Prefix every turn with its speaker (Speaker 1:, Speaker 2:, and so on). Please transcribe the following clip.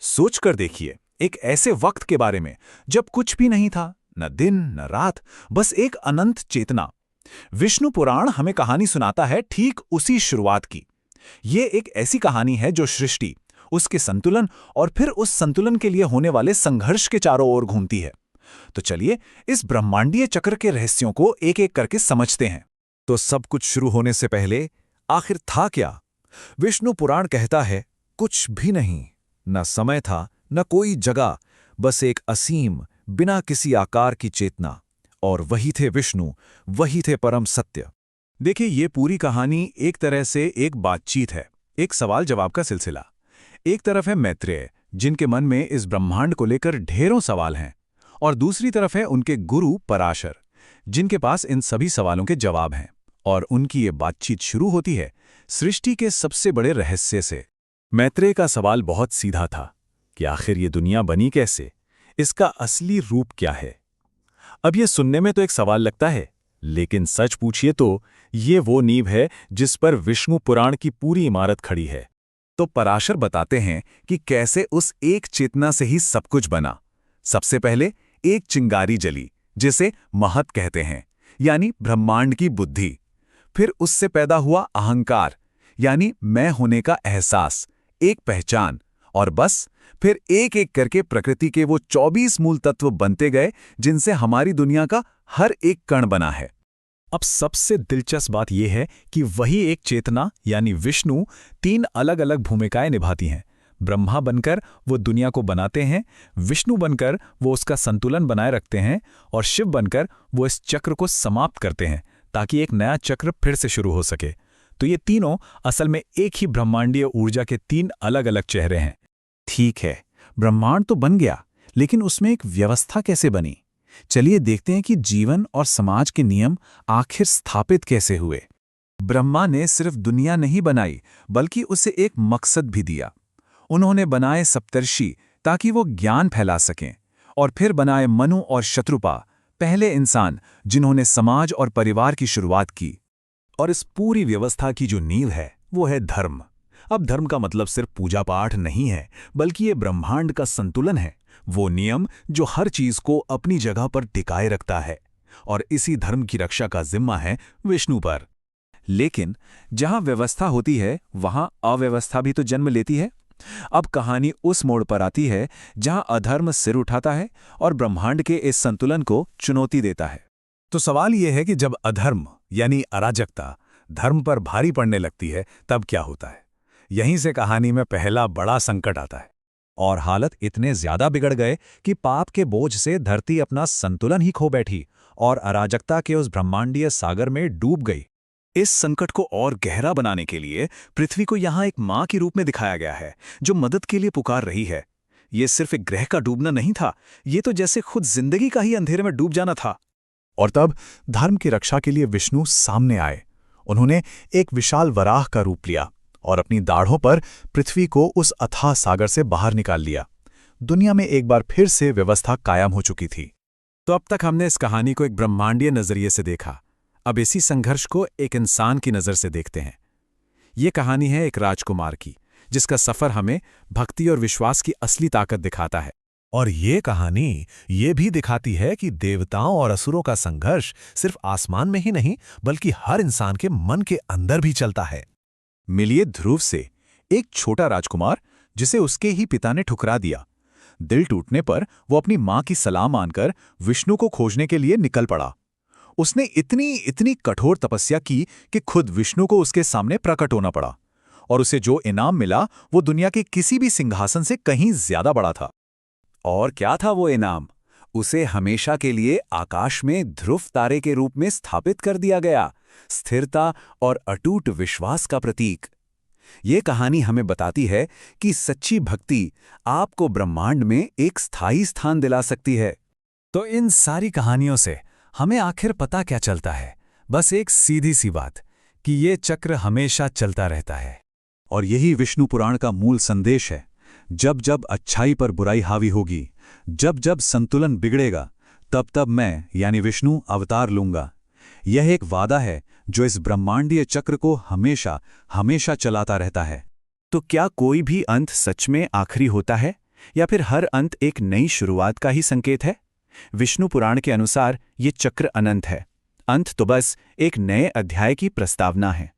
Speaker 1: सोच कर देखिए, एक ऐसे वक्त के बारे में जब कुछ भी नहीं था, न दिन न रात, बस एक अनंत चेतना। विष्णु पुराण हमें कहानी सुनाता है ठीक उसी शुरुआत की। ये एक ऐसी कहानी है जो सृष्टि, उसके संतुलन और फिर उस संतुलन के लिए होने वाले संघर्ष के चारों ओर घूमती है। तो चलिए इस ब्रह्मांडीय चक्र के रहस्यों को एक एक करके समझते हैं।
Speaker 2: तो सब कुछ शुरू होने से पहले आखिर था क्या? विष्णु पुराण कहता है, कुछ भी नहीं। न समय था, न कोई जगह, बस एक असीम, बिना किसी आकार की चेतना। और वही थे विष्णु, वही थे परम सत्य।
Speaker 1: देखिए, ये पूरी कहानी एक तरह से एक बातचीत है, एक सवाल जवाब का सिलसिला। एक तरफ है मैत्रेय, जिनके मन में इस ब्रह्मांड को लेकर ढेरों सवाल हैं, और दूसरी तरफ है उनके गुरु पराशर, जिनके पास इन सभी सवालों के जवाब हैं। और उनकी ये बातचीत शुरू होती है सृष्टि के सबसे बड़े रहस्य से। मैत्रेय का सवाल बहुत सीधा था कि आखिर ये दुनिया बनी कैसे, इसका असली रूप क्या है। अब ये सुनने में तो एक सवाल लगता है, लेकिन सच पूछिए तो ये वो नींव है जिस पर विष्णु पुराण की पूरी इमारत खड़ी है। तो पराशर बताते हैं कि कैसे उस एक चेतना से ही सब कुछ बना। सबसे पहले एक चिंगारी जली, जिसे महत कहते हैं, यानी ब्रह्मांड की बुद्धि। फिर उससे पैदा हुआ अहंकार, यानी मैं होने का एहसास, एक पहचान। और बस फिर एक एक करके प्रकृति के वो 24 मूल तत्व बनते गए, जिनसे हमारी दुनिया का हर एक कण बना है।
Speaker 2: अब सबसे दिलचस्प बात यह है कि वही एक चेतना यानी विष्णु 3 अलग अलग भूमिकाएं निभाती हैं। ब्रह्मा बनकर वो दुनिया को बनाते हैं, विष्णु बनकर वो उसका संतुलन बनाए रखते हैं, और शिव बनकर वो इस चक्र को समाप्त करते हैं ताकि एक नया चक्र फिर से शुरू हो सके। तो ये तीनों असल में एक ही ब्रह्मांडीय ऊर्जा के 3 अलग अलग चेहरे हैं।
Speaker 1: ठीक है, ब्रह्मांड तो बन गया, लेकिन उसमें एक व्यवस्था कैसे बनी? चलिए देखते हैं कि जीवन और समाज के नियम आखिर स्थापित कैसे हुए। ब्रह्मा ने सिर्फ दुनिया नहीं बनाई, बल्कि उसे एक मकसद भी दिया। उन्होंने बनाए सप्तर्षि ताकि वो ज्ञान फैला सकें, और फिर बनाए मनु और शत्रुपा, पहले इंसान जिन्होंने समाज और परिवार की शुरुआत की। और इस पूरी व्यवस्था की जो नींव है वो है धर्म। अब धर्म का मतलब सिर्फ पूजा पाठ नहीं है, बल्कि ये ब्रह्मांड का संतुलन है, वो नियम जो हर चीज को अपनी जगह पर टिकाए रखता है। और इसी धर्म की रक्षा का जिम्मा है विष्णु पर। लेकिन जहां व्यवस्था होती है, वहां अव्यवस्था भी तो जन्म लेती है। अब कहानी उस मोड़ पर आती है जहां अधर्म सिर उठाता है और ब्रह्मांड के इस संतुलन को चुनौती देता है। तो सवाल यह है कि जब अधर्म यानी अराजकता धर्म पर भारी पड़ने लगती है, तब क्या होता है? यहीं से कहानी में पहला बड़ा संकट आता है। और हालत इतने ज्यादा बिगड़ गए कि पाप के बोझ से धरती अपना संतुलन ही खो बैठी और अराजकता के उस ब्रह्मांडीय सागर में डूब गई। इस संकट को और गहरा बनाने के लिए पृथ्वी को यहाँ एक माँ के रूप में दिखाया गया है, जो मदद के लिए पुकार रही है। ये सिर्फ एक ग्रह का डूबना नहीं था, ये तो जैसे खुद जिंदगी का ही अंधेरे में डूब जाना था। और तब धर्म की रक्षा के लिए विष्णु सामने आए। उन्होंने एक विशाल वराह का रूप लिया और अपनी दाढ़ों पर पृथ्वी को उस अथाह सागर से बाहर निकाल लिया। दुनिया में एक बार फिर से व्यवस्था कायम हो चुकी थी। तो अब तक हमने इस कहानी को एक ब्रह्मांडीय नजरिए से देखा। अब इसी संघर्ष को एक इंसान की नज़र से देखते हैं। ये कहानी है एक राजकुमार की, जिसका सफ़र हमें भक्ति और विश्वास की असली ताकत दिखाता है।
Speaker 2: और ये कहानी ये भी दिखाती है कि देवताओं और असुरों का संघर्ष सिर्फ आसमान में ही नहीं, बल्कि हर इंसान के मन के अंदर भी चलता है।
Speaker 1: मिलिए ध्रुव से, एक छोटा राजकुमार जिसे उसके ही पिता ने ठुकरा दिया। दिल टूटने पर वो अपनी माँ की सलाह मानकर विष्णु को खोजने के लिए निकल पड़ा। उसने इतनी कठोर तपस्या की कि खुद विष्णु को उसके सामने प्रकट होना पड़ा, और उसे जो इनाम मिला वो दुनिया के किसी भी सिंहासन से कहीं ज्यादा बड़ा था। और क्या था वो इनाम? उसे हमेशा के लिए आकाश में ध्रुव तारे के रूप में स्थापित कर दिया गया, स्थिरता और अटूट विश्वास का प्रतीक। ये कहानी हमें बताती है कि सच्ची भक्ति आपको ब्रह्मांड में एक स्थायी स्थान दिला सकती है।
Speaker 2: तो इन सारी कहानियों से हमें आखिर पता क्या चलता है? बस एक सीधी सी बात कि ये चक्र हमेशा चलता रहता है।
Speaker 1: और यही विष्णु पुराण का मूल संदेश है। जब जब अच्छाई पर बुराई हावी होगी, जब जब संतुलन बिगड़ेगा, तब तब मैं यानी विष्णु अवतार लूंगा। यह एक वादा है जो इस ब्रह्मांडीय चक्र को हमेशा हमेशा चलाता रहता है। तो क्या कोई भी अंत सच में आखिरी होता है, या फिर हर अंत एक नई शुरुआत का ही संकेत है? विष्णु पुराण के अनुसार ये चक्र अनंत है। अंत तो बस एक नए अध्याय की प्रस्तावना है।